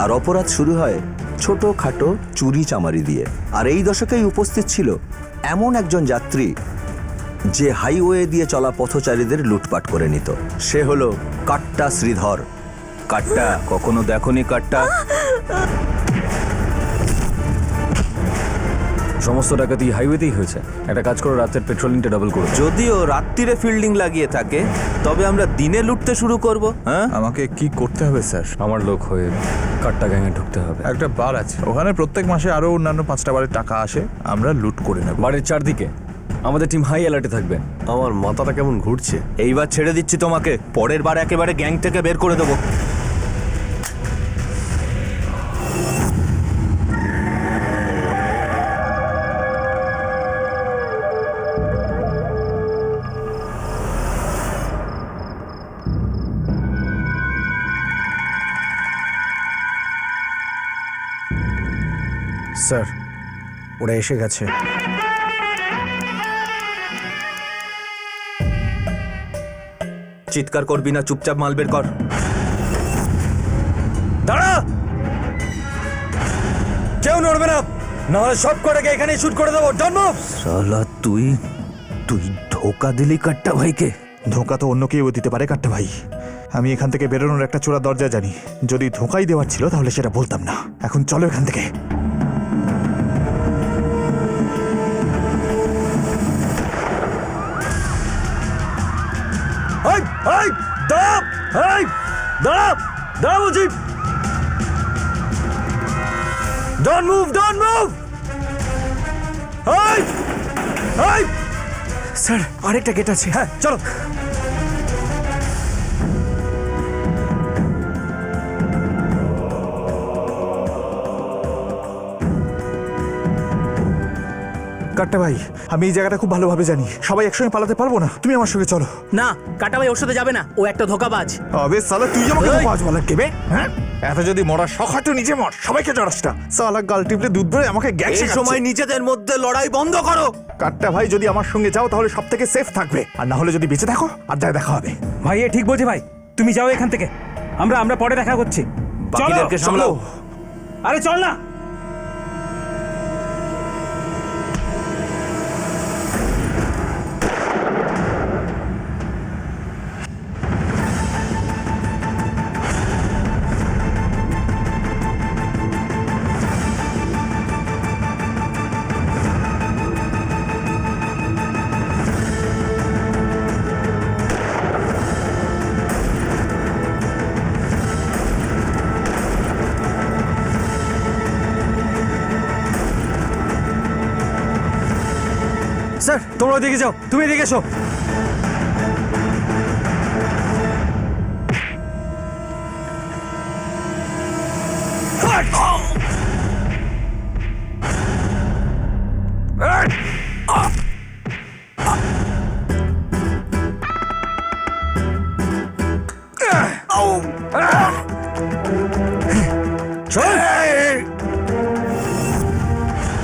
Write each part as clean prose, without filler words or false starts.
আর অপরাধ শুরু হয় ছোটখাটো চুরি চামারি দিয়ে। আর এই দশকেই উপস্থিত ছিল এমন একজন যাত্রী যে হাইওয়ে দিয়ে চলা পথচারীদের লুটপাট করে নিত। সে হলো কাট্টা শ্রীধর। কাট্টা, কখনো দেখোনি কাট্টা? সমস্ত ডাকাতি হাইওয়েতেই হয়েছে। একটা কাজ করো, রাতের পেট্রোলিংটা ডাবল করো। যদিও রাত্রিরে ফিল্ডিং লাগিয়ে থাকে, তবে আমরা দিনে লুটতে শুরু করব। হ্যাঁ, আমাকে কি করতে হবে স্যার? আমার লোক হয়ে কাট্টা গ্যাংয়ে ঢুকতে হবে। একটা বার আছে, ওখানে প্রত্যেক মাসে আরো অন্যান্য 5টা বারের টাকা আসে, আমরা লুট করে নেব। বাড়ির চারদিকে আমাদের টিম হাই অ্যালার্টে থাকবে। আমার মাথাটা কেমন ঘুরছে। এইবার ছেড়ে দিচ্ছি তোমাকে, পরের বার একেবারে গ্যাং থেকে বের করে দেবো। স্যার, ওরা এসে গেছে। চিৎকার করবি না, চুপচাপ মাল বের কর। দাঁড়া, কেউ নড়বে না, নাহলে সব কটাকে এখানেই শুট করে দেবো। Don't move. শালা তুই ধোকা দিলি কাট্টা ভাইকে। ধোঁকা তো অন্য কেউ দিতে পারে কাট্টা ভাই। আমি এখান থেকে বেরোনোর একটা চোরা দরজা জানি। যদি ধোঁকাই দেওয়ার ছিল তাহলে সেটা বলতাম না। এখন চলো এখান থেকে। দাঁড়া বলছি। Don't move, don't move. Sir, আরেকটা গেট আছে। হ্যাঁ, চলো। কাট্টা ভাই, আমি এই জায়গাটা খুব ভালোভাবে জানি। সবাই একসঙ্গে পালাতে পারবো না, তুমি আমার সঙ্গে চলো। না, কাটা ভাই ওর সাথে যাবে না, ও একটা ধোঁকাবাজ। আবে সালা, তুই আমাকে ধোঁকাবাজ বলার কেবে? হ্যাঁ, এত যদি মরার শখ হয় তো নিজে মর, সবাইকে জড়াস না। সালা গাল টিপলে দুধ বেরোয়, আমাকে গ্যাং এই সময় নিজেদের মধ্যে লড়াই বন্ধ করো। কাট্টা ভাই, যদি আমার সঙ্গে যাও তাহলে সব থেকে সেফ থাকবে, আর না হলে যদি বেঁচে থাকো আর যায় দেখা হবে। ভাই এ ঠিক বলছে ভাই, তুমি যাও এখান থেকে, আমরা পরে দেখা করছি। বাকিদেরকে সামলাও। আরে চল না। স্যার, তোমরা ওদিকে যাও, তুমি এদিকে এসো।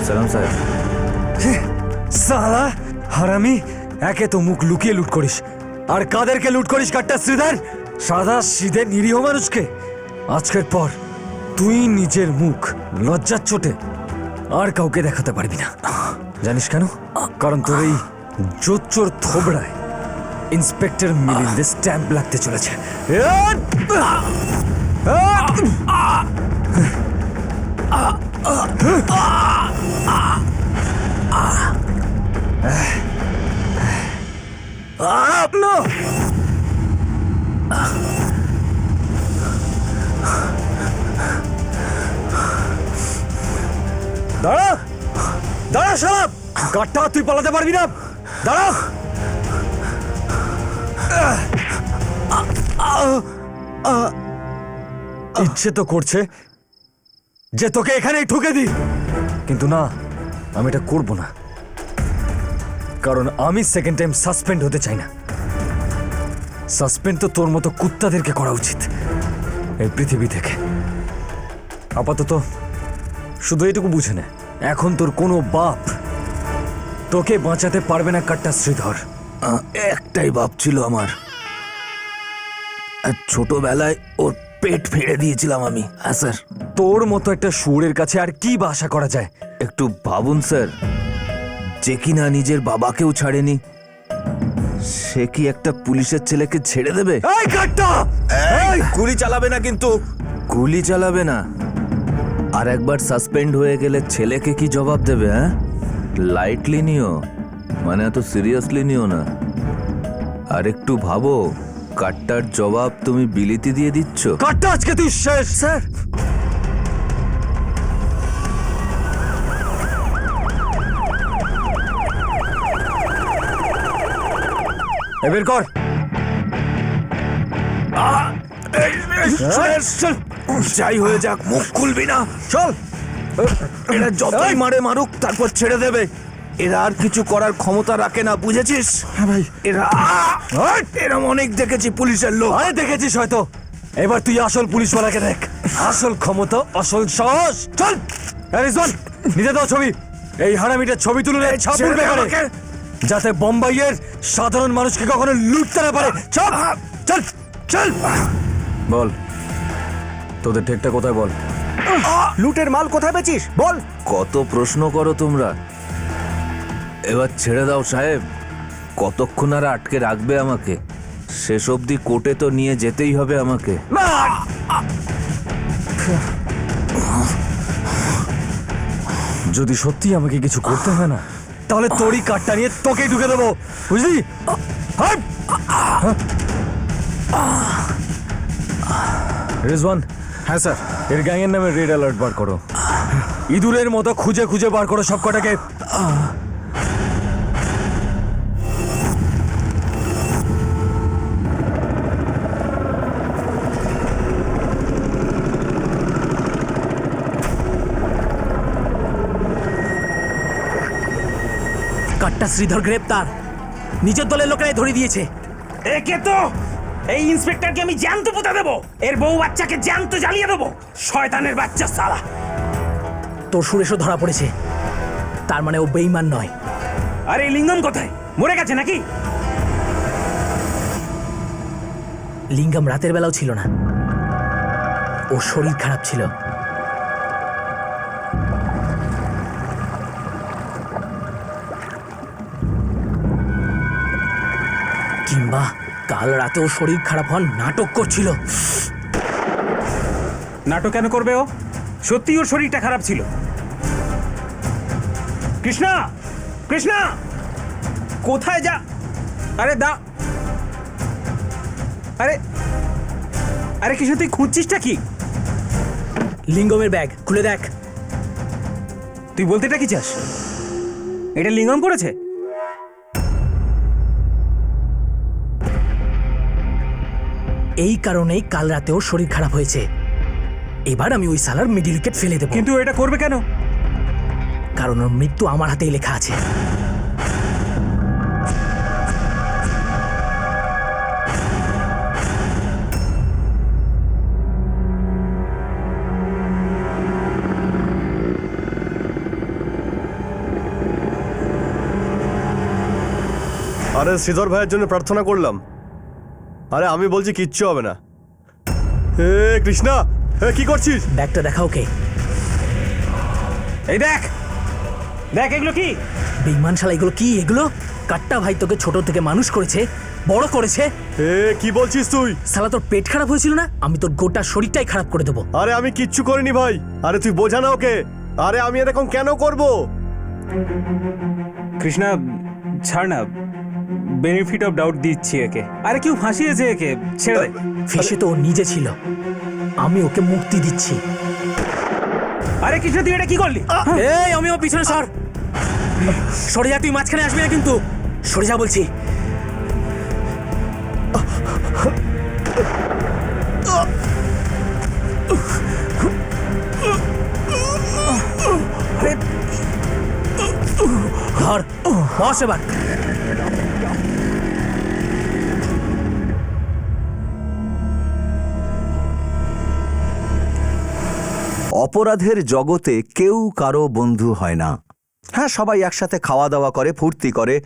সালাম স্যার। সালা হারামি, একে তো মুখ লুকিয়ে লুট করিস, আর কাদেরকে লুট করিস কাট্টা শ্রীধর? সাদা সিধে নিরীহ মানুষকে। আজকের পর তুই নিজের মুখ লজ্জার চোটে আর কাউকে দেখাতে পারবি না। জানিস কেন? কারণ তোর এই জোচ্চোর থোবড়ায় ইন্সপেক্টর মিলিন্দের স্ট্যাম্প লাগতে চলেছে। দাঁড়া, দাঁড়া শালা, কাট্টা তুই পালাতে পারবি না। দাঁড়া। ইচ্ছে তো করছে যে তোকে এখানেই ঠুকে দিই, কিন্তু না, আমি এটা করবো না। কারণ আমি সেকেন্ড টাইম সাসপেন্ড হতে চাই না। সাসপেন্ড তো তোর মতো কুত্তাদেরকে করা উচিত এই পৃথিবী থেকে। আপাতত শুধু এইটুকু বুঝে নে, এখন তোর কোনো বাপ তোকে বাঁচাতে পারবে না কাট্টা শ্রীধর। একটাই বাপ ছিল আমার। ছোটবেলায় ওর পেট ফেড়ে দিয়েছিলাম আমি। হ্যাঁ স্যার। তোর মতো একটা শুয়োরের কাছে আর কি বা আশা করা যায়? একটু ভাবুন স্যার, যে কিনা নিজের বাবাকেও ছাড়েনি, সে কি একটা পুলিশের ছেলেকে ছেড়ে দেবে? এই কাটটা! গুলি চালাবে না কিন্তু। গুলি চালাবে না? আর একবার সাসপেন্ড হয়ে গেলে ছেলেকে কি জবাব দেবে? হ্যাঁ, লাইটলি নিও, মানে এত সিরিয়াসলি নিও না। আর একটু ভাবো, কাট্টার জবাব তুমি বিলিতি দিয়ে দিচ্ছ। কাটটা, আজকে তুই শেষ। স্যার, বের কর। চল, যাই হয়ে যাক, মুখ খুলবি না। চল, এরা যতই মারে মারুক, তারপর ছেড়ে দেবে। এরা আর কিছু করার ক্ষমতা রাখে না, বুঝেছিস? হ্যাঁ ভাই। এরম অনেক দেখেছি পুলিশের লোক। আরে দেখেছিস হয়তো, এবার তুই আসল পুলিশওয়ালাকে দেখ। আসল ক্ষমতা, আসল সাহস। চল রিজওয়ান, নিতে দাও ছবি। এই হারামিটার ছবি তুলে ছাপ উঠবে করে, যাতে বোম্বাইয়ের সাধারণ মানুষকে কখনো লুটতে না পারে। চল চল চল। বল, তোদের ঠেকটা কোথায় বল? লুটের মাল কোথায় বেচিস বল। কত প্রশ্ন করো তোমরা। এবার ছেড়ে দাও সাহেব। কতক্ষণ আর আটকে রাখবে আমাকে? শেষ অবধি কোর্টে তো নিয়ে যেতেই হবে আমাকে। যদি সত্যি আমাকে কিছু করতে হয় না, তাহলে তোরই কাঠটা নিয়ে তোকেই ঢুকে দেবো, বুঝলি? রিজওয়ান। হ্যাঁ স্যার। এর গ্যাংয়ের নামে রেড অ্যালার্ট বার করো। ইঁদুরের মতো খুঁজে খুঁজে বার করো সব কটাকে। কাট্টা শ্রীধর গ্রেপ্তার। নিজের দলের লোকেরাই ধরে দিয়েছে। একে তো এই ইন্সপেক্টরকে আমি জ্যান্ত পুঁতে দেবো, এর বউ বাচ্চাকে জ্যান্ত জ্বালিয়ে দেবো। শয়তানের বাচ্চা সালা। তোর সুরেশও ধরা পড়েছে, তার মানে ও বেঈমান নয়। আরে লিঙ্গম কোথায়? মরে গেছে নাকি? লিঙ্গম রাতের বেলাও ছিল না, ওর শরীর খারাপ ছিল। কিংবা কাল রাতে ওর শরীর খারাপ হওয়ার নাটক করছিল। নাটক কেন করবে ও? সত্যি ওর শরীরটা খারাপ ছিল। কৃষ্ণা, কৃষ্ণা, কোথায় যা? আরে দা, আরে আরে কৃষ্ণ, তুই খুঁজছিসটা কি? লিঙ্গমের ব্যাগ খুলে দেখ। তুই বলতেটা কি চাস? এটা লিঙ্গম করেছে? এই কারণেই কাল রাতে ওর শরীর খারাপ হয়েছে। এবার আমি ওই সালার মিডিল উইকেট ফেলে দেবো। কিন্তু এটা করবে কেন? কারণ ওর মৃত্যু আমার হাতেই লেখা আছে। আরে শ্রীধর ভাইয়ের জন্য প্রার্থনা করলাম। আরে আমি বলছি কিচ্ছু হবে না। এ কৃষ্ণা, কি করছিস? ব্যাগটা দেখা ওকে। এই দেখ, দেখ এগুলো কি? বেঈমান শালা, এগুলো কি? এগুলো কাট্টা ভাই তোকে ছোট থেকে মানুষ করেছে, বড় করেছে। কি বলছিস তুই? শালা তোর পেট খারাপ হয়েছিল না? আমি তোর গোটা শরীরটাই খারাপ করে দেবো। আরে আমি কিচ্ছু করিনি ভাই। আরে তুই বোঝা না ওকে। আরে আমি এরকম কেন করব? কৃষ্ণা ছাড় না, বেনিফিট অফ ডাউট দিচ্ছি একে। আরে কেউ ফাঁসিয়েছে একে, ছেড়ে দে। ফেসে তো ও নিজে ছিল, আমি ওকে মুক্তি দিচ্ছি। আরে কৃষ্ণ, তুই এটা কি করলি? এই আমি ও পিছনে সর। সরে যা, তুই মাঝখানে আসবি না কিন্তু। সরে যা বলছি। ধর, বস এবার। অপরাধের জগতে কেউ কারো বন্ধু হয় না। হ্যাঁ, সবাই একসাথে খাওয়া দাওয়া করে, ফুর্তি করে,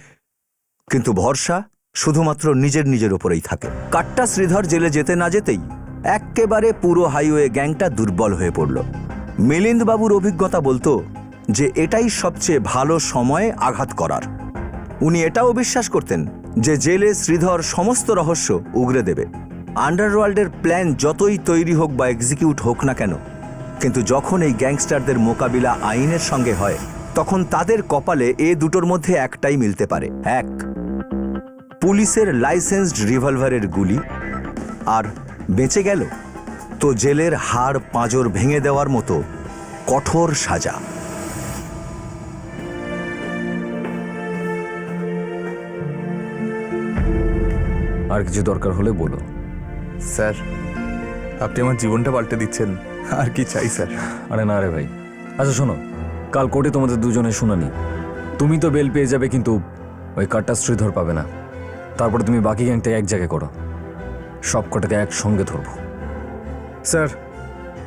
কিন্তু ভরসা শুধুমাত্র নিজের নিজের উপরেই থাকে। কাট্টা শ্রীধর জেলে যেতে না যেতেই এক্কেবারে পুরো হাইওয়ে গ্যাংটা দুর্বল হয়ে পড়ল। মিলিন্দবাবুর অভিজ্ঞতা বলতো যে এটাই সবচেয়ে ভালো সময়ে আঘাত করার। উনি এটাও বিশ্বাস করতেন যে জেলে শ্রীধর সমস্ত রহস্য উগরে দেবে। আন্ডারওয়ার্ল্ডের প্ল্যান যতই তৈরি হোক বা এক্সিকিউট হোক না কেন, কিন্তু যখন এই গ্যাংস্টারদের মোকাবিলা আইনের সঙ্গে হয়, তখন তাদের কপালে এ দুটোর মধ্যে একটাই মিলতে পারে। এক, পুলিশের লাইসেন্সড রিভলভারের গুলি, আর বেঁচে গেল তো জেলের হাড় পাঁজর ভেঙে দেওয়ার মতো কঠোর সাজা। আর কিছু দরকার হলে বলো। স্যার, আপনি আমার জীবনটা পাল্টে দিচ্ছেন, আর কি চাই স্যার? আরে না রে ভাই। আচ্ছা শোনো, কাল কোর্টে তোমাদের দুজনের শুনানি। তুমি তো বেল পেয়ে যাবে, কিন্তু ওই কাটটা শ্রীধর পাবে না। তারপরে তুমি বাকি গ্যাংটা এক জায়গায় করো, সব কটাকে একসঙ্গে ধরবো। স্যার,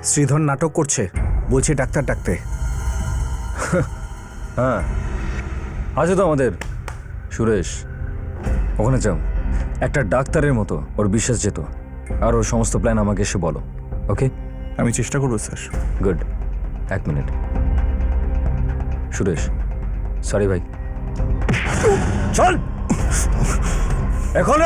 শ্রীধর নাটক করছে, বলছে ডাক্তার ডাকতে। হ্যাঁ আছে তো আমাদের সুরেশ, ওখানে যাও। একটা ডাক্তারের মতো ওর বিশ্বাস যেত, আর ওর সমস্ত প্ল্যান আমাকে এসে বলো। ওকে? আমি চেষ্টা করবো sir. Good. 1 minute. Suresh, sorry ভাই। চল এখন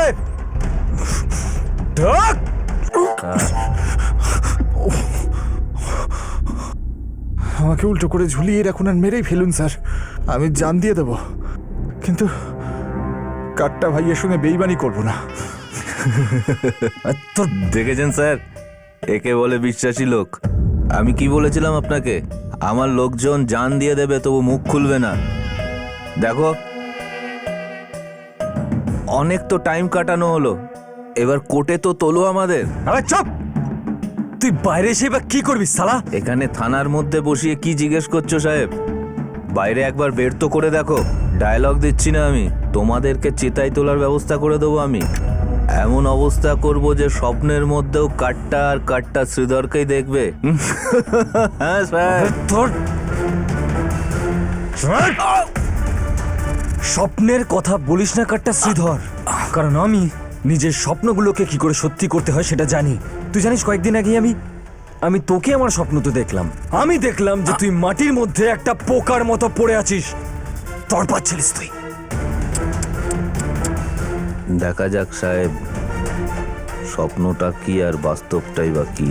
আমাকে উল্টো করে ঝুলিয়ে রাখুন আর মেরেই ফেলুন স্যার, আমি জান দিয়ে দেব, কিন্তু কাটটা ভাইয়ের সঙ্গে বেইমানি করব না। তোর দেখেছেন স্যার, একে বলে বিশ্বাসী লোক। আমি কি বলেছিলাম আপনাকে? আমার লোকজন জান দিয়ে দেবে তবু মুখ খুলবে না। দেখো, অনেক তো টাইম কাটানো হলো, এবার কোর্টে তো তোলো আমাদের। আরে চুপ! তুই বাইরে এসে এবার কি করবি সালা? এখানে থানার মধ্যে বসিয়ে কি জিজ্ঞেস করছো সাহেব? বাইরে একবার বের তো করে দেখো। ডায়লগ দিচ্ছি না আমি, তোমাদেরকে চেতাই তোলার ব্যবস্থা করে দেবো আমি। এমন অবস্থা করব যে স্বপ্নের মধ্যেও কাট্টা আর কাট্টা শ্রীধরকেই দেখবে। হ্যাঁ স্যার। তোর স্বপ্নের কথা বলিস না কাট্টা শ্রীধর, কারণ আমি নিজের স্বপ্নগুলোকে কি করে সত্যি করতে হয় সেটা জানি। তুই জানিস, কয়েকদিন আগে আমি তোকে আমার স্বপ্ন তো দেখলাম। আমি দেখলাম যে তুই মাটির মধ্যে একটা পোকার মতো পড়ে আছিস, তড়পাচ্ছিলিস তুই। দেখা যাক সাহেব, স্বপ্নটা কি আর বাস্তবটাই বা কি।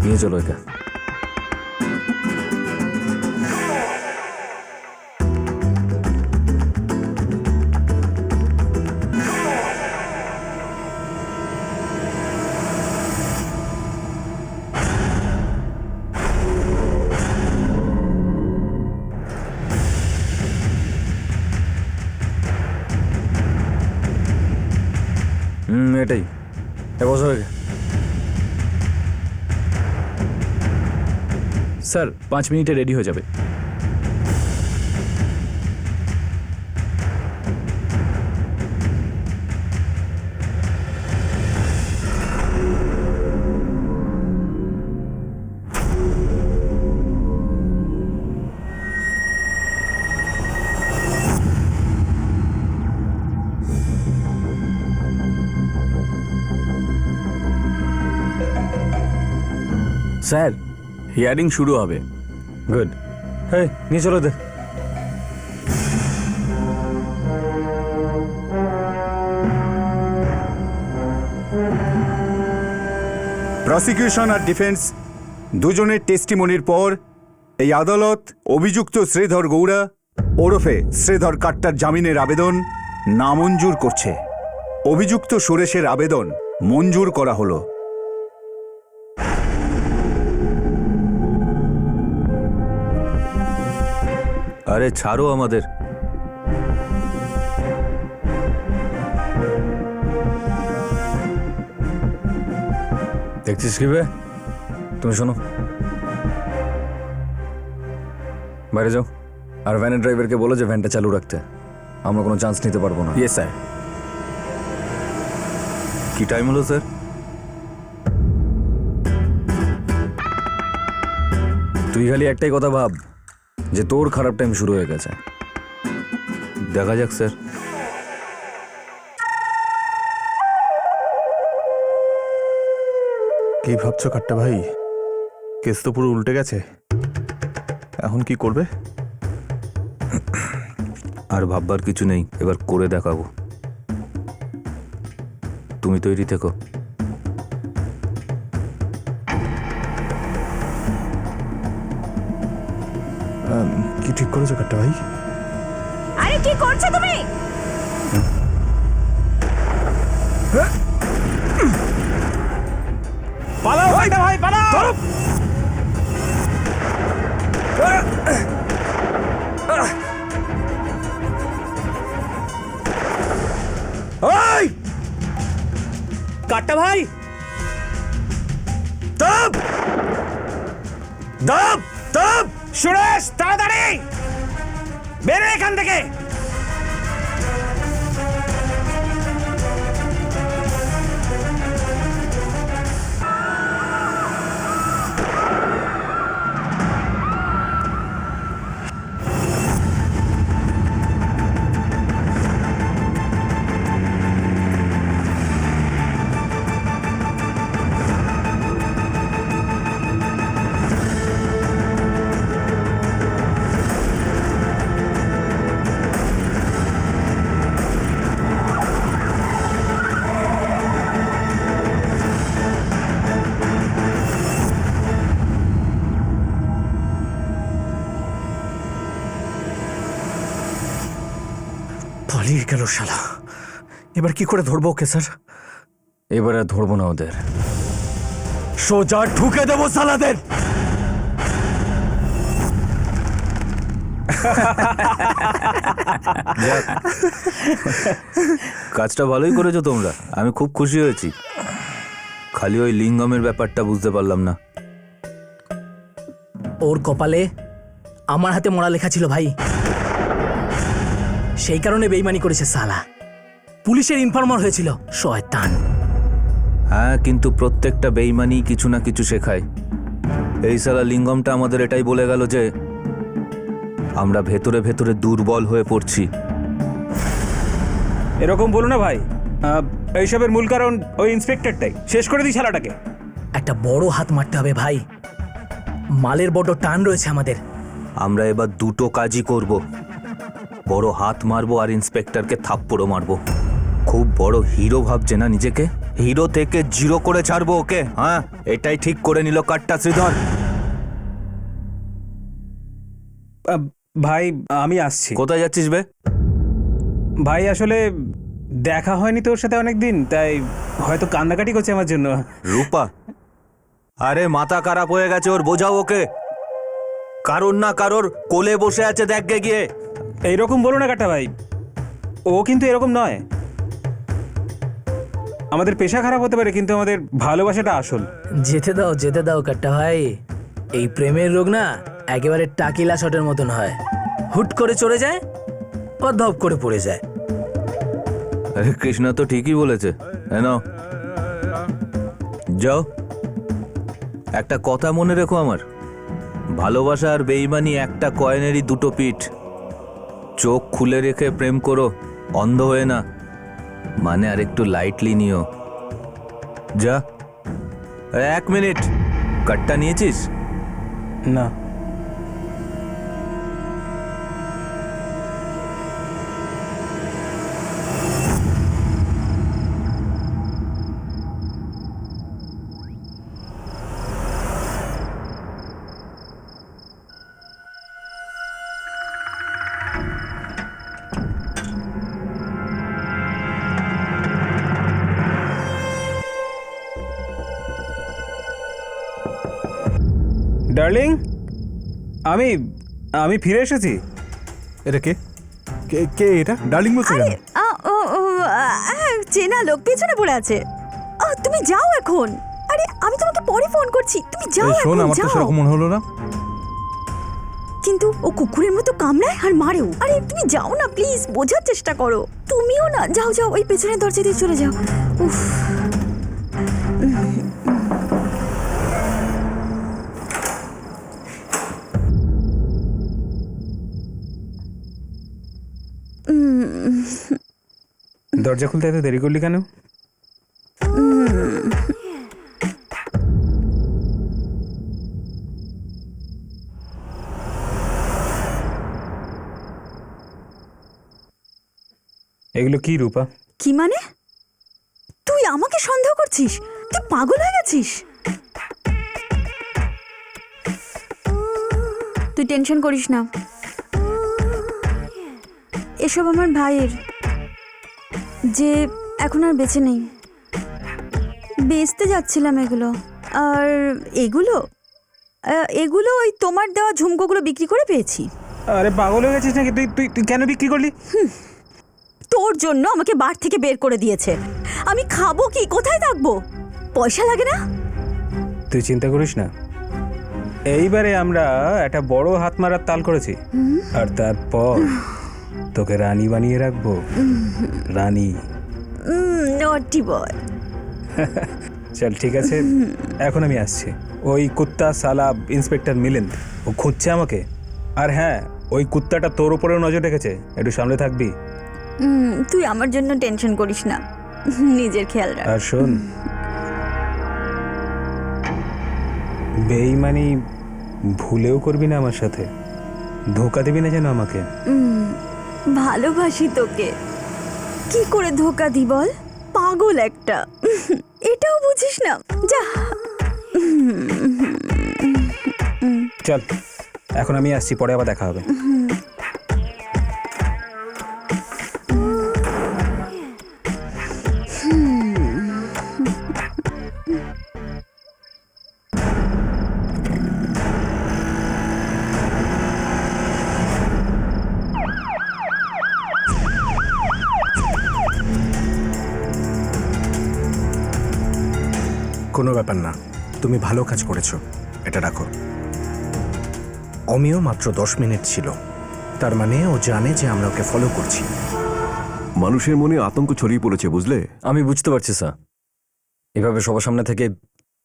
নিয়ে চলো একা। এটাই বছর আগে। স্যার 5 মিনিটে রেডি হয়ে যাবে। স্যার, হিয়ারিং শুরু হবে। গুড। হ্যাঁ, নিয়ে চলো দে। প্রসিকিউশন আর ডিফেন্স দুজনের টেস্টিমনির পর এই আদালত অভিযুক্ত শ্রীধর গৌড়া ওরফে শ্রীধর কাট্টার জামিনের আবেদন নামঞ্জুর করছে। অভিযুক্ত সুরেশের আবেদন মঞ্জুর করা হলো। আরে ছাড়ো আমাদের। দেখছিস কি বে? তুমি শোনো, বাইরে যাও আর ভ্যানের ড্রাইভারকে বলো যে ভ্যানটা চালু রাখতে। আমরা কোনো চান্স নিতে পারবো না। Yes sir. কি টাইম হলো স্যার? তুই খালি একটাই কথা ভাব যে তোর খারাপ টাইম শুরু হয়ে গেছে। দেখা যাক স্যার। কি ভাবছো কাট্টা ভাই? কেস তো পুরো উল্টে গেছে, এখন কি করবে? আর ভাববার কিছু নেই, এবার করে দেখাবো। তুমি তৈরি থেকো। কি ঠিক করেছো কাট্টা ভাই? আরে কি করছো তুমি? পালাও কাট্টা ভাই, পালাও! ওই কাট্টা ভাই, দাব দাব দাব! সুরেশ তাড়াতাড়ি বেরো এখান থেকে। পালিয়ে গেল শালা। এবার কি করে ধরবো ওকে স্যার? এবারে ধরবো না ওদের, সোজা ঢুকে দেবো সালাদের। কাজটা ভালোই করেছো তোমরা, আমি খুব খুশি হয়েছি। খালি ওই লিঙ্গমের ব্যাপারটা বুঝতে পারলাম না। ওর কপালে আমার হাতে মরা লেখা ছিল ভাই, সেই কারণে বেইমানি করেছে সালা। পুলিশের ইনফর্মার হয়েছিল শয়তান। হ্যাঁ, কিন্তু প্রত্যেকটা বেইমানি কিছু না কিছু শেখায়। এই সালা লিঙ্গমটা আমাদের এটাই বলে গেল যে আমরা ভেতরে ভেতরে দুর্বল হয়ে পড়ছি। এরকম বলো না ভাই, এইসবের মূল কারণ ওই ইন্সপেক্টরটাই। শেষ করে দিই শালাটাকে। একটা বড় হাত মারতে হবে ভাই, মালের বড় টান রয়েছে আমাদের। আমরা এবার দুটো কাজই করব, বড় হাত মারবো আর ইন্সপেক্টরকে থাপ্পড়ও মারবো। খুব বড় হিরো ভাবছে না নিজেকে, হিরো থেকে জিরো করে ছাড়বো ওকে। হ্যাঁ, এটাই ঠিক করে নিল কাট্টা শ্রীধর। ভাই আমি আসছি। কোথায় যাচ্ছিস বে? ভাই আসলে দেখা হয়নি তোর সাথে অনেকদিন, তাই হয়তো কান্নাকাটি করছে আমার জন্য। রূপা, আরে মাথা খারাপ হয়ে গেছে ওর, বোঝাও ওকে। কারোর না কারোর কোলে বসে আছে, দেখবে গিয়ে। এইরকম বলো না কাটা ভাই, ও কিন্তু এরকম নয়। আমাদের পেশা খারাপ হতে পারে, কিন্তু আমাদের ভালোবাসাটা আসল। যেতে দাও কাট্টা ভাই। এই প্রেমের রোগ না একেবারে টাকিলা শটের মতন হয়, হুট করে চড়ে যায় ও ধপ করে পড়ে যায়। আরে কৃষ্ণা তো ঠিকই বলেছে। নাও যাও, একটা কথা মনে রেখো আমার, ভালোবাসা আর বেইমানি একটা কয়েনেরই দুটো পিঠ। চোখ খুলে রেখে প্রেম করো, অন্ধ হয়ে না। মানে আর একটু লাইটলি নিও। যা। 1 মিনিট, কাটটা নিয়েছিস? না। ডার্লিং, আমি ফিরে এসেছি। এটা কে কে কে এটা ডার্লিং বলছে কেন? চেনা লোক পেছনে পড়ে আছে। তুমি যাও এখন। আরে আমি তোমাকে পরে ফোন করছি, তুমি যাও এই শোন, এখন, আমার তো যাও। সেরকম মনে হলো না। কিন্তু ও কুকুরের মতো কামড়ায় আর মারেও। আরে তুমি যাও না প্লিজ, বোঝার চেষ্টা করো। তুমিও না, যাও যাও, ওই পেছনের দরজা দিয়ে চলে যাও। উফ। দরজা খুলতে এত দেরি করলি কেন? এগুলো কি রূপা? কি মানে? তুই আমাকে সন্দেহ করছিস? তুই পাগল হয়ে গেছিস? তুই টেনশন করিস না, এসব আমার ভাইয়ের, যে এখন আর বেঁচে নেই। বেচতে যাচ্ছিলাম এগুলো। আর এগুলো এগুলো ওই তোমার দেওয়া ঝুমকোগুলো বিক্রি করে পেয়েছি। আরে পাগল হয়ে গেছিস নাকি? তুই তুই তুই কেন বিক্রি করলি? তোর জন্য আমাকে বার থেকে বের করে দিয়েছে। আমি খাবো কি, কোথায় থাকবো? পয়সা লাগে না? তুই চিন্তা করিস না, এইবারে আমরা একটা বড় হাত মারার তাল করেছি। আর তারপর তোকে রানী বানিয়ে রাখবো। রানী। নটি বয়। চল ঠিক আছে, এখন আমি আসছি। ওই কুত্তা সালা ইন্সপেক্টর মিলিন্দ, ও খুঁজছে আমাকে। আর হ্যাঁ, ওই কুত্তাটা তোর উপরেও নজর রেখেছে, একটু সামনে থাকবি। তুই আমার জন্য টেনশন করিস না, নিজের খেয়াল রাখ। আর শোন, বেইমানি ভুলেও করবি না আমার সাথে, ধোকা দিবি না যেন আমাকে। ভালোবাসি তোকে, কি করে ধোকা দি বল? পাগল একটা, এটাও বুঝিস না? যা। চল এখন আমি আসছি, পরে আবার দেখা হবে। কোনো ব্যাপার না, তুমি ভালো কাজ করেছো, এটা রাখো। অমিও মাত্র 10 মিনিট ছিল, তার মানে ও জানে যে আমরা ওকে ফলো করছি। মানুষের মনে আতঙ্ক ছড়িয়ে পড়েছে, বুঝলে? আমি বুঝতে পারছি স্যার, এভাবে সবার সামনে থেকে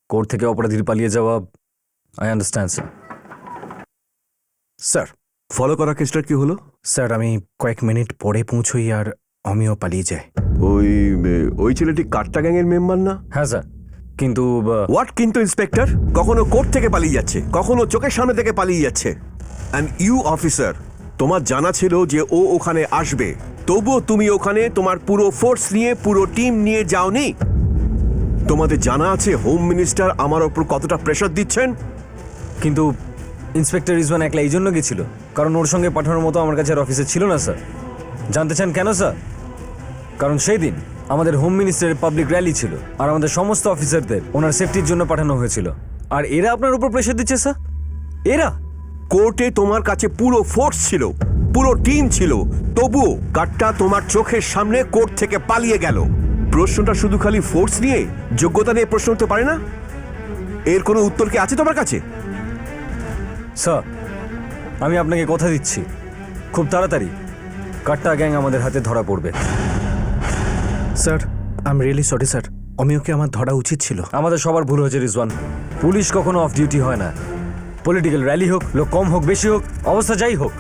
কোর্ট থেকে অপরাধীর পালিয়ে যাওয়া, I understand sir. Sir, follow করা কেসটার কি হলো? স্যার আমি কয়েক মিনিট পরে পৌঁছই আর অমিও পালিয়ে যায়। ওই ছেলেটি কাট্টা গ্যাংয়ের মেম্বার না? হ্যাঁ স্যার, কিন্তু হোয়াট কিন্তু ইন্সপেক্টর? কখনো কোর্ট থেকে পালিয়ে যাচ্ছে, কখনো চোখের সামনে থেকে পালিয়ে যাচ্ছে। অ্যান্ড ইউ অফিসার, তোমার জানা ছিল যে ও ওখানে আসবে, তবুও তুমি ওখানে তোমার পুরো ফোর্স নিয়ে, পুরো টিম নিয়ে যাওনি। তোমাদের জানা আছে হোম মিনিস্টার আমার ওপর কতটা প্রেশার দিচ্ছেন? কিন্তু ইন্সপেক্টর রিজওয়ান একলা এই জন্য গেছিল কারণ ওর সঙ্গে পাঠানোর মতো আমার কাছে আর অফিসে ছিল না স্যার। জানতে চান কেন স্যার? কারণ সেই দিন আমাদের হোম মিনিস্টারের পাবলিক র্যালি ছিল আর আমাদের সমস্ত অফিসারদের ওনার সেফটির জন্য পাঠানো হয়েছিল। আর এরা আপনার উপর প্রেশার দিচ্ছে স্যার? এরা? কোর্টে তোমার কাছে পুরো ফোর্স ছিল, পুরো টিম ছিল, তবুও কাট্টা তোমার চোখের সামনে কোর্ট থেকে পালিয়ে গেল। প্রশ্নটা শুধু খালি ফোর্স নিয়ে, যোগ্যতা নিয়ে প্রশ্ন হতে পারে না? এর কোনো উত্তর কি আছে তোমার কাছে? স্যার, আমি আপনাকে কথা দিচ্ছি, খুব তাড়াতাড়ি কাট্টা গ্যাং আমাদের হাতে ধরা পড়বে। Sir, I am really sorry sir, অমিওকে আমার ধরা উচিত ছিল। আমাদের সবার ভুল হয়েছে রিজওয়ান। পুলিশ কখনো অফ ডিউটি হয় না। পলিটিক্যাল র্যালি হোক, লোক কম হোক বেশি হোক, অবস্থা যাই হোক,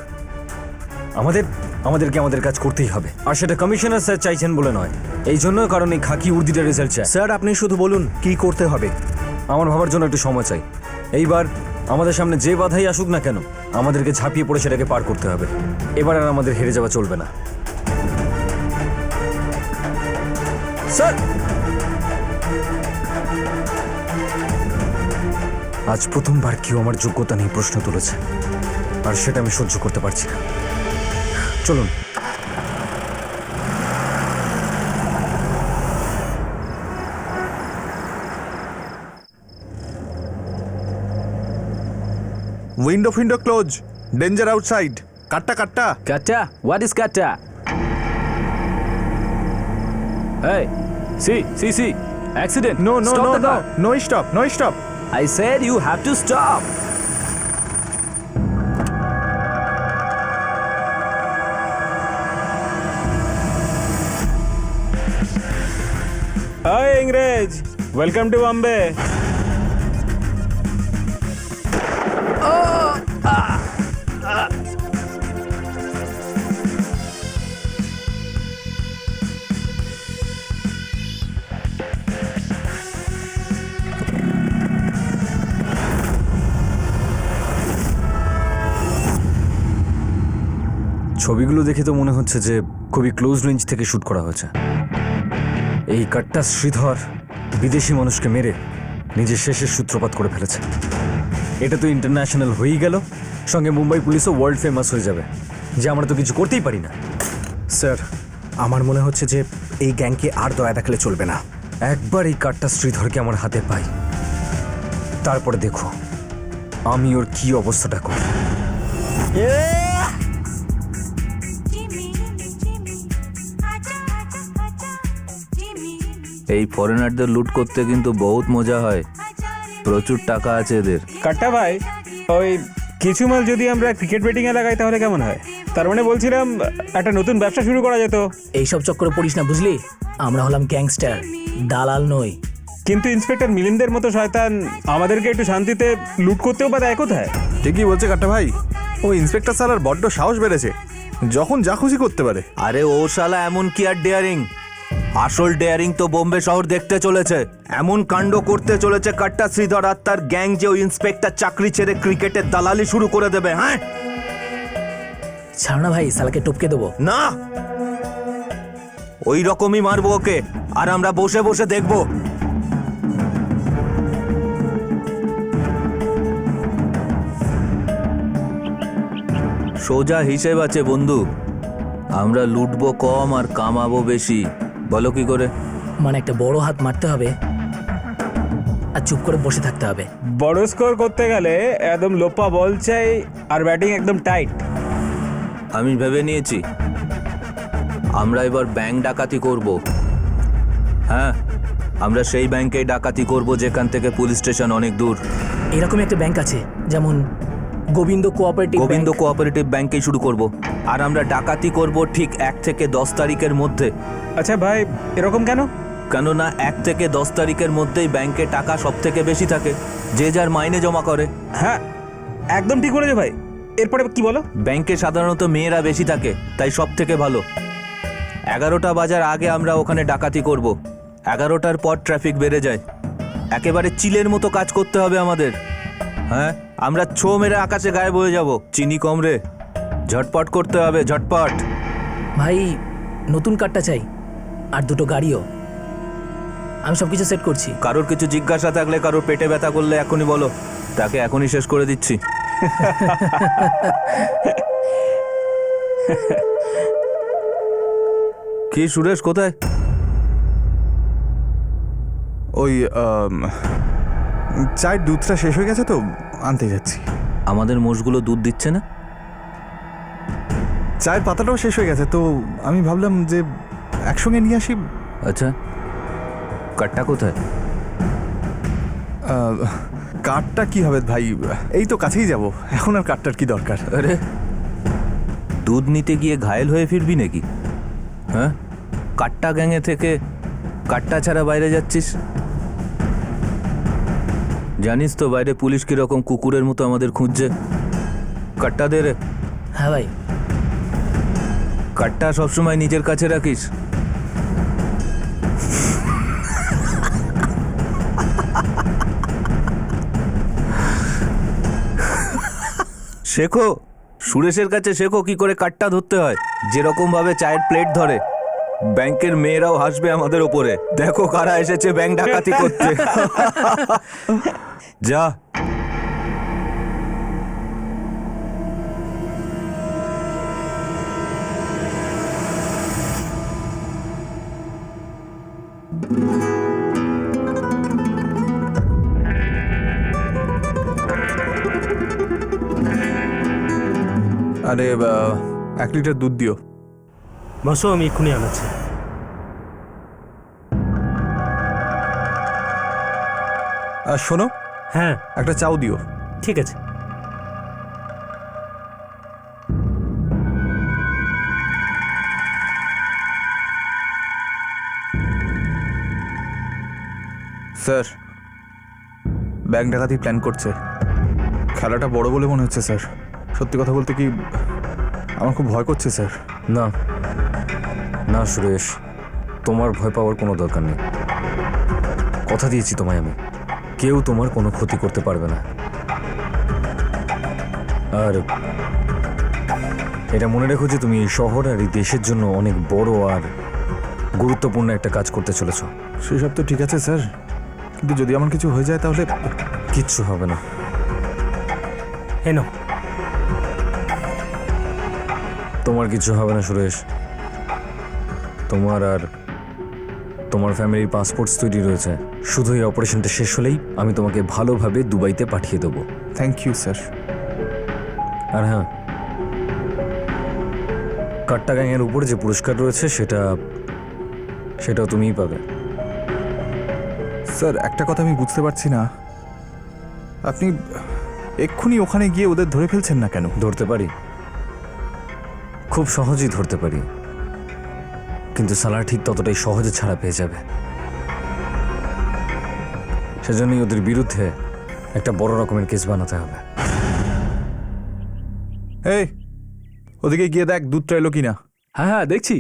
আমাদেরকে আমাদের কাজ করতেই হবে। আর সেটা কমিশনার স্যার চাইছেন বলে নয়, এই জন্য কারণ এই খাকি উর্দিটা রেজাল্ট চায়। স্যার আপনি শুধু বলুন কি করতে হবে। আমার ভাবার জন্য একটু সময় চাই। এইবার আমাদের সামনে যে বাধাই আসুক না কেন, আমাদেরকে ঝাঁপিয়ে পড়ে সেটাকে পার করতে হবে। এবার আর আমাদের হেরে যাওয়া চলবে না। স্যার, আজ প্রথমবার কেউ আমার যোগ্যতা নিয়ে প্রশ্ন তুলেছে, আর সেটা আমি সহ্য করতে পারছি না। চলুন। Window close, danger outside. কাটটা কাটটা কাটা হোয়াট ইজ কাটা এই see accident no no no no no stop no stop I said you have to stop. Hi ইংরেজ, ওয়েলকাম টু বম্বে। ছবিগুলো দেখে তো মনে হচ্ছে যে খুবই ক্লোজ রেঞ্জ থেকে শুট করা হয়েছে। এই কাট্টা শ্রীধর বিদেশি মানুষকে মেরে নিজের শেষের সূত্রপাত করে ফেলেছে। এটা তো ইন্টারন্যাশনাল হয়েই গেল, সঙ্গে মুম্বাই পুলিশও ওয়ার্ল্ড ফেমাস হয়ে যাবে যে আমরা তো কিছু করতেই পারি না। স্যার, আমার মনে হচ্ছে যে এই গ্যাংকে আর দয়া দেখালে চলবে না। একবার এই কাট্টা শ্রীধরকে আমার হাতে পাই, তারপরে দেখো আমি ওর কি অবস্থাটা করি। এই ফরেনারদের লুট করতে কিন্তু বহুত মজা হয়, প্রচুর টাকা আছে এদের। কাট্টা ভাই, ওই কিছু মাল যদি আমরা ক্রিকেট ব্যাটিং এ লাগাই তাহলে কেমন হয়? তার মানে বলছিলাম একটা নতুন ব্যবসা শুরু করা যেত। এইসব চক্করে পড়িস না, বুঝলি? আমরা হলাম গ্যাংস্টার, দালাল নই। কিন্তু ইন্সপেক্টর মিলিন্দের মতো শয়তান আমাদেরকে একটু শান্তিতে লুট করতেও বা দেয় কোথায়? ঠিকই বলছে কাট্টা ভাই, ও ইন্সপেক্টর স্যার বড্ড সাহস বেড়েছে, যখন যা খুশি করতে পারে। আরে ও শালা এমন কি আর ডেয়ারিং, আসল ডেয়ারিং তো বোম্বে শহর দেখতে চলেছে। এমন কাণ্ড করতে চলেছে কাট্টা শ্রীধর আর তার গ্যাং যে ওই ইন্সপেক্টর চাকরি ছেড়ে ক্রিকেটের দালালি শুরু করে দেবে। হ্যাঁ, ছাড় না ভাই, শালাকে টপকে দেবো। না, ওই রকমই মারবো ওকে, আর আমরা বসে বসে দেখবো। সোজা হিসেব আছে বন্ধু, আমরা লুটবো কম আর কামাবো বেশি। বলো কি করে? মানে একটা বড় হাত মারতে হবে আর চুপ করে বসে থাকতে হবে। বড় স্কোর করতে গেলে একদম লোপা বল চাই আর ব্যাটিং একদম টাইট। আমি ভেবে নিয়েছি, আমরা এবার ব্যাংক ডাকাতি করব। হ্যাঁ, আমরা সেই ব্যাংকেই ডাকাতি করব যেখান থেকে পুলিশ স্টেশন অনেক দূর। এরকম একটা ব্যাংক আছে, যেমন গোবিন্দ কোঅপারেটিভ ব্যাংকেই শুরু করব। আর আমরা ডাকাতি করব ঠিক 1 থেকে 10 তারিখের মধ্যে। আচ্ছা ভাই, এরকম কেন? কেননা 1 থেকে 10 তারিখের মধ্যেই ব্যাংকে টাকা সব থেকে বেশি থাকে, যে যার মাইনে জমা করে। হ্যাঁ, একদম ঠিক বলেছো ভাই। এরপরে কি বলো? ব্যাংকে সাধারণত মেয়েরা বেশি থাকে, তাই সব থেকে ভালো 11টা বাজার আগে আমরা ওখানে ডাকাতি করব। 11টার পর ট্রাফিক বেড়ে যায়। একেবারে চিলের মতো কাজ করতে হবে আমাদের। হ্যাঁ, আমরা ছো মেরে আকাশে গায়েব হয়ে যাব। চিনি কম রে, ঝটপট করতে হবে, ঝটপট। ভাই, নতুন কার্ডটা চাই আর দুটো গাড়িও। আমি সবকিছু সেট করছি। কারোর কিছু জিজ্ঞাসা থাকলে, কারোর পেটে ব্যথা করলে এখনই বলো, তাকে এখনই শেষ করে দিচ্ছি। কি সুরেশ, কোথায়? ওই চায়ের দুধটা শেষ হয়ে গেছে তো আনতে যাচ্ছি। আমাদের মোষগুলো দুধ দিচ্ছে না? চায়ের পাতাটাও শেষ হয়ে গেছে, তো আমি ভাবলাম যে একসঙ্গে নিয়ে আসি। আচ্ছা, কাঠটা কোথায়? কাঠটা কি হবে ভাই, এই তো কাছেই যাব, এখন আর কাঠটার কি দরকার? আরে, দুধ নিতে গিয়ে ঘায়েল হয়ে ফিরবি নাকি? হ্যাঁ, কাঠটা গ্যাংয়ে থেকে কাঠটা ছাড়া বাইরে যাচ্ছিস। জানিস তো বাইরে পুলিশ কিরকম কুকুরের মতো আমাদের খুঁজছে। কাঠটা দে রে। হ্যাঁ ভাই। কাঠটা সবসময় নিজের কাছে রাখিস। শেখো, সুরেশের কাছে শেখো কি করে কাঠটা ধরতে হয়, যেরকম ভাবে চায়ের প্লেট ধরে। ব্যাংকের মেয়েরাও হাসবে আমাদের ওপরে। দেখো কারা এসেছে ব্যাংক ডাকাতি করতে। যা। আরে 1 লিটার দুধ দিও। বসো, আমি এক্ষুনি আনাচ্ছি। আর শোনো, হ্যাঁ, একটা চাও দিও। ঠিক আছে। স্যার, ব্যাংক ডাকাতি প্ল্যান করছে। খেলাটা বড় বলে মনে হচ্ছে স্যার। সত্যি কথা বলতে কি, আমার খুব ভয় করছে স্যার। না না সুরেশ, তোমার ভয় পাওয়ার কোনো দরকার নেই। কথা দিয়েছি তোমায় আমি, কেউ তোমার কোনো ক্ষতি করতে পারবে না। আর এটা মনে রেখো যে তুমি এই শহর আর এই দেশের জন্য অনেক বড় আর গুরুত্বপূর্ণ একটা কাজ করতে চলেছ। সেসব তো ঠিক আছে স্যার, কিন্তু যদি আমার কিছু হয়ে যায় তাহলে? কিচ্ছু হবে না। এনো, তোমার কিছু হবে না সুরেশ। তোমার আর তোমার ফ্যামিলির পাসপোর্টস তৈরি রয়েছে। শুধু এই অপারেশনটা শেষ হলেই আমি তোমাকে ভালোভাবে দুবাইতে পাঠিয়ে দেবো। Thank you sir. আর হ্যাঁ, কাট্টা গ্যাংয়ের উপরে যে পুরস্কার রয়েছে সেটাও তুমিই পাবে। স্যার, একটা কথা আমি বুঝতে পারছি না, আপনি এক্ষুনি ওখানে গিয়ে ওদের ধরে ফেলছেন না কেন? ধরতে পারি, খুব সহজেই ধরতে পারি, কিন্তু সালার ঠিক ততটাই সহজে ছাড়া পেয়ে যাবে। সেজন্যই ওদের বিরুদ্ধে একটা বড় রকমের কেস বানাতে হবে। এই, ওদিকে গিয়ে দেখ দুধটা এলো কিনা। হ্যাঁ হ্যাঁ, দেখছি।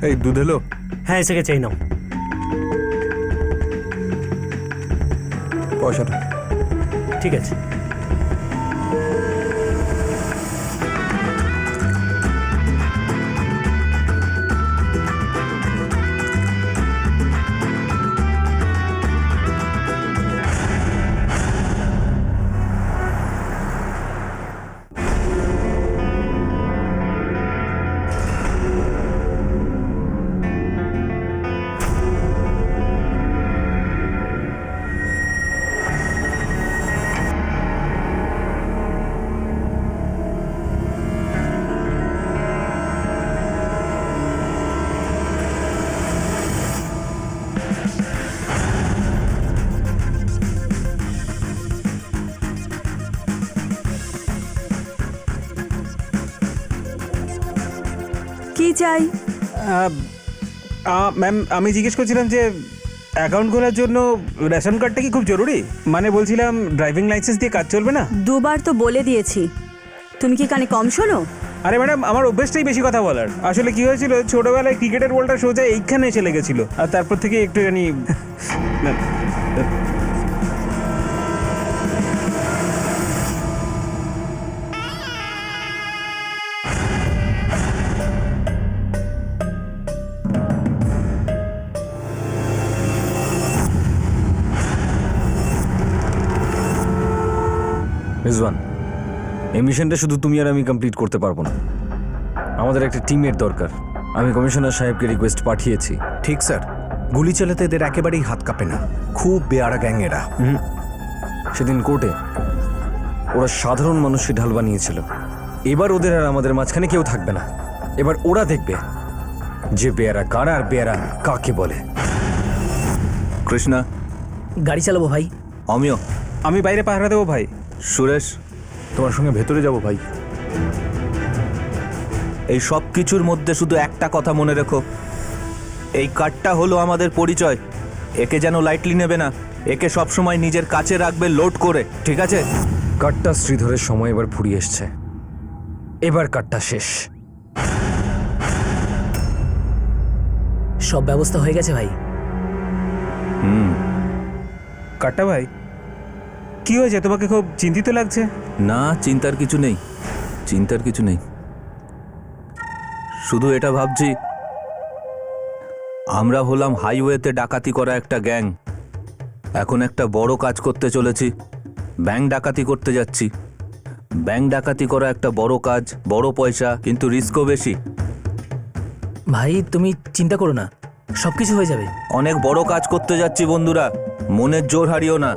এই দুধ এলো? হ্যাঁ এসে গেছে, এই নাও পয়সাটা। ঠিক আছে। কি চাই? ম্যাম, আমি জিজ্ঞেস করছিলাম যে অ্যাকাউন্ট খোলার জন্য রেশন কার্ডটা কি খুব জরুরি? মানে বলছিলাম, ড্রাইভিং লাইসেন্স দিয়ে কাজ চলবে না? দুবার তো বলে দিয়েছি, তুমি কি কানে কম শোনো? আরে ম্যাডাম, আমার অভ্যেসটাই বেশি কথা বলার। আসলে কি হয়েছিল, ছোটবেলায় ক্রিকেটের বলটা সোজা এইখানে এসে লেগেছিল, আর তারপর থেকে একটুখানি রিজওয়ান, এই মিশনটা শুধু তুমি আর আমি কমপ্লিট করতে পারবো না, আমাদের একটা টিমের দরকার। আমি কমিশনার সাহেবকে রিকোয়েস্ট পাঠিয়েছি। ঠিক স্যার, গুলি চালাতে এদের একেবারেই হাত কাঁপে না, খুব বেয়ারা গ্যাং এরা। সেদিন কোর্টে ওরা সাধারণ মানুষকে ঢাল বানিয়েছিল। এবার ওদের আর আমাদের মাঝখানে কেউ থাকবে না। এবার ওরা দেখবে যে বেয়ারা কারা আর বেয়ারা কাকে বলে। কৃষ্ণা, গাড়ি চালাবো ভাই। অমিয়, আমি বাইরে পাহারা দেবো ভাই। সুরেশ, তোমার সঙ্গে ভেতরে যাব ভাই। এই সব কিছুর মধ্যে শুধু একটা কথা মনে রেখো, এই কার্ডটা হলো আমাদের পরিচয়। একে যেন লাইটলি নেবে না, একে সবসময় নিজের কাছে রাখবে লোড করে, ঠিক আছে? কাটটা শ্রীধরের সময় এবার ফুরিয়ে এসছে, এবার কাটটা শেষ। সব ব্যবস্থা হয়ে গেছে ভাই। কাট্টা ভাই, কি হয়েছে? তোমাকে খুব চিন্তিত লাগছে। না, চিন্তার কিছু নেই, চিন্তার কিছু নেই। শুধু এটা ভাবছি, আমরা হলাম হাইওয়েতে ডাকাতি করা একটা গ্যাং। এখন একটা বড় কাজ করতে চলেছি, ব্যাংক ডাকাতি করতে যাচ্ছি। ব্যাংক ডাকাতি করা একটা বড় কাজ, বড় পয়সা, কিন্তু রিস্কও বেশি। ভাই তুমি চিন্তা করো না, সবকিছু হয়ে যাবে। অনেক বড় কাজ করতে যাচ্ছি বন্ধুরা, মনের জোর হারিও না।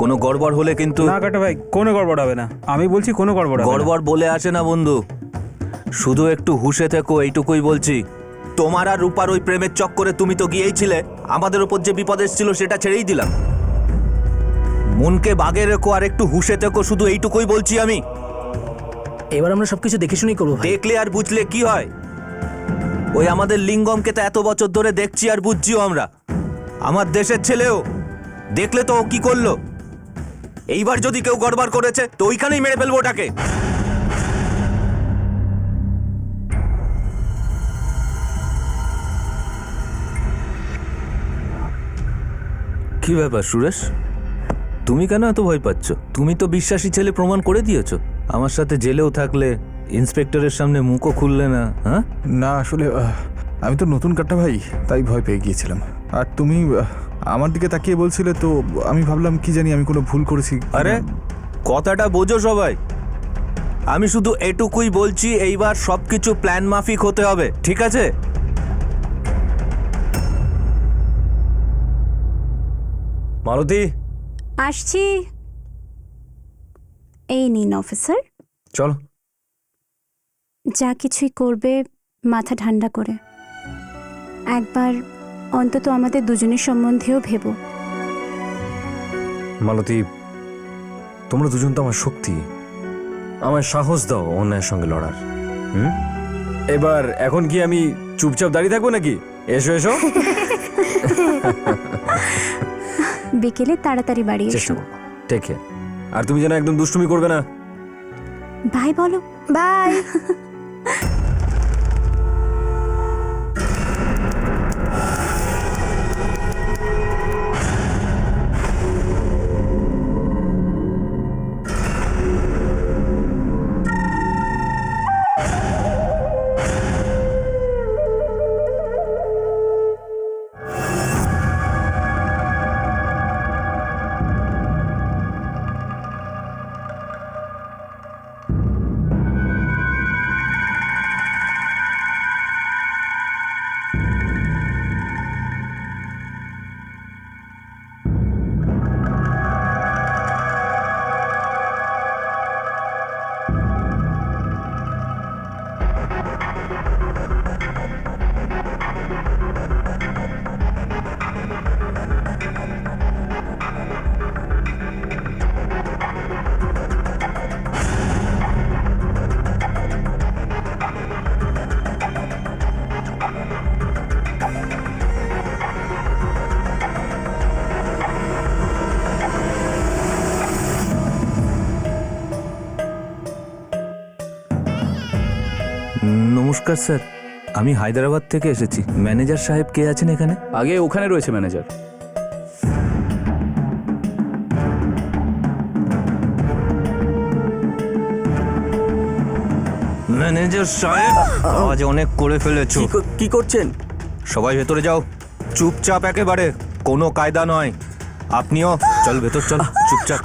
কোনো গড়বড় হলে কিন্তু না কাটা ভাই, কোনো গড়বড় হবে না, আমি বলছি কোনো গড়বড় হবে না। গড়বড় বলে আসে না বন্ধু, শুধু একটু হুঁশে থেকো, এইটুকুই বলছি। তোমার আর রূপার ওই প্রেমের চক্করে তুমি তো গিয়েছিলে, আমাদের উপর যে বিপদ এসেছিল সেটা ছেড়েই দিলাম। মনকে বাগে রেখো আর একটু হুঁশে থেকো, শুধু এইটুকুই বলছি আমি। এবার আমরা সবকিছু দেখে শুনেই করবো ভাই। দেখলে আর বুঝলে কি হয়? ওই আমাদের লিঙ্গমকে তো এত বছর ধরে দেখছি আর বুঝছিও আমরা, আমার দেশের ছেলেও। দেখলে তো ও কি করলো। এইবার যদি কেউ গড়বড় করেছে তো ওইখানেই মেরে ফেলবো ওটাকে। কি ব্যাপার সুরেশ, তুমি কেন এত ভয় পাচ্ছ? তুমি তো বিশ্বাসী ছেলে প্রমাণ করে দিয়েছো। আমার সাথে জেলেও থাকলে, ইন্সপেক্টরের সামনে মুখও খুললে না। হ্যাঁ না আসলে আমি তো নতুন কাট্টা ভাই, তাই ভয় পেয়ে গিয়েছিলাম। আর তুমি আমার দিকে তাকিয়ে বলছিলে তো আমি ভাবলাম কি জানি আমি কোনো ভুল করেছি। আরে কথাটা বোঝো সবাই, আমি শুধু এটুকুই বলছি, এইবার সবকিছু প্ল্যান মাফিক হতে হবে, ঠিক আছে? মালতী, আসছি। এই নিন অফিসার, চল। যা কিছুই করবে মাথা ঠান্ডা করে। একবার অন্তত আমাদের দুজনের সম্বন্ধেও ভেবো। মালতী, তোমরা দুজন তো আমার শক্তি, আমার সাহস দাও অন্যায়ের সঙ্গে লড়ার। এবার এখন কি আমি চুপচাপ দাঁড়িয়ে থাকবো নাকি? এসো এসো। বিকেলে তাড়াতাড়ি বাড়ি চেষ্টা এসো। করবো। Take care. আর তুমি যেন একদম দুষ্টুমি করবে না। বাই বলো। বাই। নমস্কার স্যার, আমি হায়দ্রাবাদ থেকে এসেছি। ম্যানেজার সাহেব কে আছেন এখানে? আগে ওখানে রয়েছে ম্যানেজার। ম্যানেজার সাহেব, আজ অনেক করে ফেলেছো। কি করছেন? সবাই ভেতরে যাও, চুপচাপ একেবারে, কোনো কায়দা নয়। আপনিও চল ভেতর, চল চুপচাপ।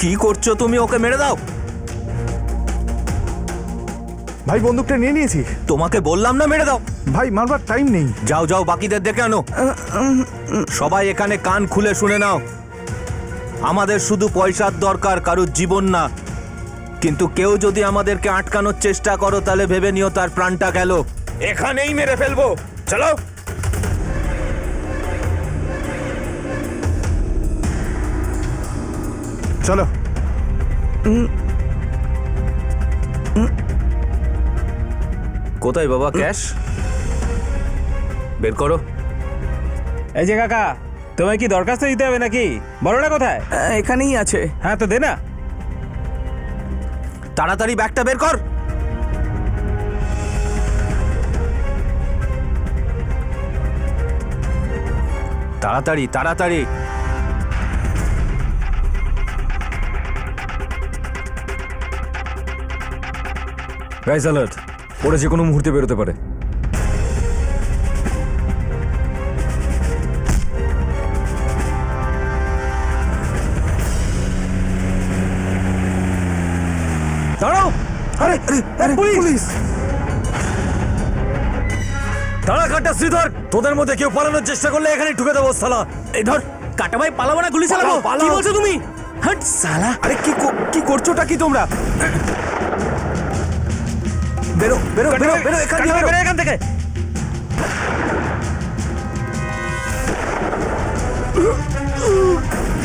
কি করছো তুমি? ওকে মেরে দাও। ভাই বন্দুকটা নিয়ে নিয়েছি। তোমাকে বললাম না মেরে দাও। ভাই মারবার টাইম নেই। যাও যাও, বাকিদের দেখে আনো। সবাই এখানে কান খুলে শুনে নাও, আমাদের শুধু পয়সার দরকার, কারুর জীবন না। কিন্তু কেউ যদি আমাদেরকে আটকানোর চেষ্টা করো তাহলে ভেবে নিও তার প্রাণটা গেল। এখানেই মেরে ফেলবো। চলো। চলো। কোথায় বাবা ক্যাশ? বের করো। এই যে কাকা, তোমায় কি দরখাস্ত দিতে হবে নাকি? বলো না কোথায়। এখানেই আছে। হ্যাঁ তো দে না। তাড়াতাড়ি ব্যাগটা বের কর। তাড়াতাড়ি তাড়াতাড়ি। গাইস অ্যালার্ট, ওরা যে কোনো মুহূর্তে বেরোতে পারে। পুলিশ! দাঁড়া কাটটা শ্রীধর, তোদের মধ্যে কেউ পালানোর চেষ্টা করলে এখানে ঢুকে দেবো সালা। এই ধর কাটা ভাই, পালাবো না গুলি চালাবো? পালাও। কি বলছো তুমি? হাট সালা! আরে কি করছোটা কি তোমরা? বেরো বেরো বেরো বেরো এখান থেকে বেরো। এখান থেকে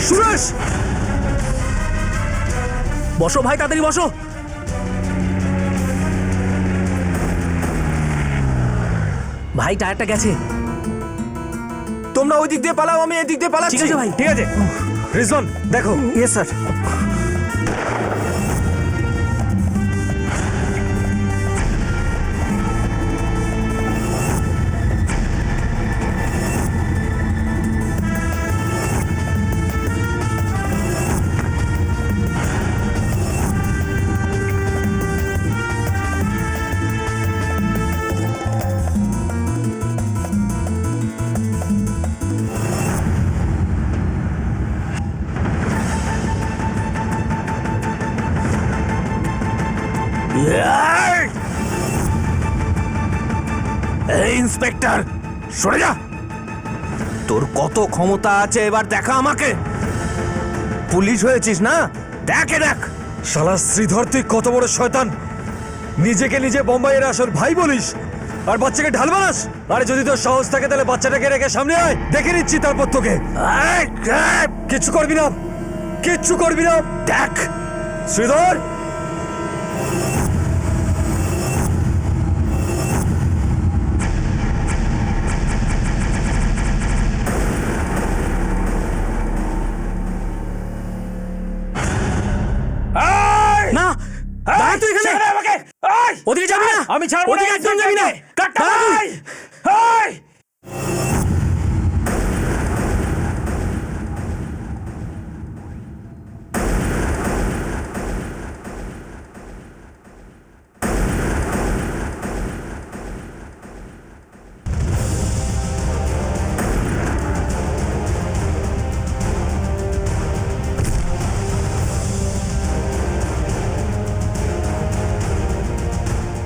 সুরেশ, বসো ভাই, তাড়াতাড়ি বসো। ভাই টায়ারটা গেছে। তোমরা ওই দিক দিয়ে পালাও, আমি এই দিক দিয়ে পালাচ্ছি। ঠিক আছে ভাই। ঠিক আছে রিজন দেখো। Yes sir. এই ইন্সপেক্টর সরে যা। তোর কত ক্ষমতা আছে এবার দেখা আমাকে। পুলিশ হয়েছিস না, দেখে দেখ। শালা শ্রীধর, তুই কত বড় শয়তান! নিজেকে নিজে বোম্বাইয়ের আসল ভাই বলিস আর বাচ্চাকে ঢাল বানাস। আরে যদি তোর সাহস থাকে তাহলে বাচ্চাটাকে রেখে সামনে আয়, দেখে নিচ্ছি তারপর তোকে। কিচ্ছু করবি না, কিচ্ছু করবি না। দেখ শ্রীধর, না দাঁড়া তুই এখানে। ছেড়ে আমাকে! এই! ওদিকে যাবি না, আমি ছাড়বো না, ওদিকে একদম যাবি না। কাটটা দাঁড়া তুই। ভাই! এই!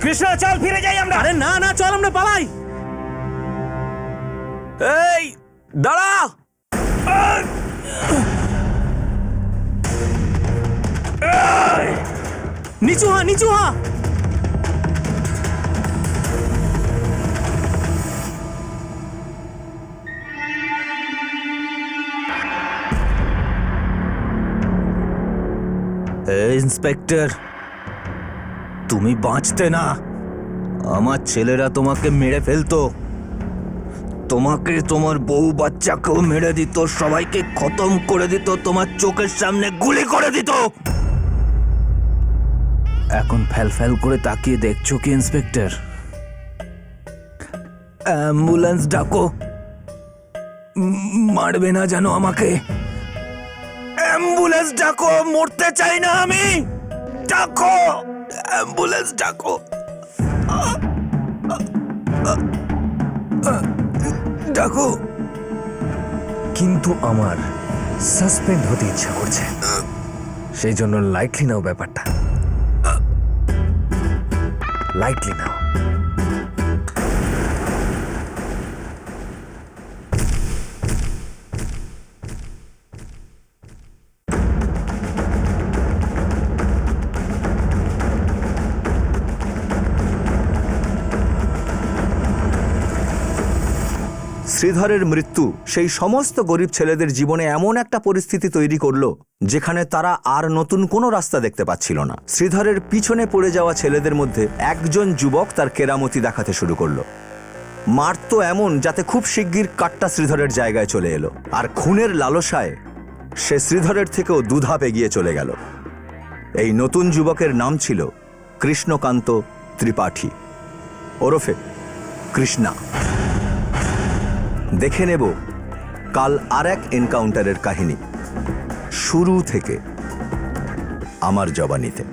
কৃষ্ণ, চল ফিরে যাই আমরা। আরে না না, চল আমরা পালাই। এই দাঁড়া। নিচু হা, নিচু হা। এই ইন্সপেক্টর, তুমি বাঁচতে না, আমার ছেলেরা তোমাকে মেরে ফেলতো। তোমাকে, তোমার বউ বাচ্চাকেও মেরে দিত, সবাইকে খতম করে দিত, তোমার চোখের সামনে গুলি করে দিত। এখন ফ্যাল ফ্যাল করে তাকিয়ে দেখছো কি ইন্সপেক্টর? অ্যাম্বুলেন্স ডাকো। মারবে না যেন আমাকে। অ্যাম্বুলেন্স ডাকো, মরতে চাই না আমি। ডাকো, অ্যাম্বুলেন্স ডাকো। ডাকো। কিন্তু আমার সাসপেন্ড হতে ইচ্ছা করছে, সেই জন্য লাইটলি নাও ব্যাপারটা, লাইটলি নাও। শ্রীধরের মৃত্যু সেই সমস্ত গরিব ছেলেদের জীবনে এমন একটা পরিস্থিতি তৈরি করলো যেখানে তারা আর নতুন কোনো রাস্তা দেখতে পাচ্ছিল না। শ্রীধরের পিছনে পড়ে যাওয়া ছেলেদের মধ্যে একজন যুবক তার কেরামতি দেখাতে শুরু করলো। মারতো এমন যাতে খুব শিগগির কাট্টা শ্রীধরের জায়গায় চলে এলো, আর খুনের লালসায় সে শ্রীধরের থেকেও দুধাপ এগিয়ে চলে গেল। এই নতুন যুবকের নাম ছিল কৃষ্ণকান্ত ত্রিপাঠী, ওরফে কৃষ্ণা। দেখে নেব কাল আর এক এনকাউন্টারের কাহিনী, শুরু থেকে আমার জবানিতে।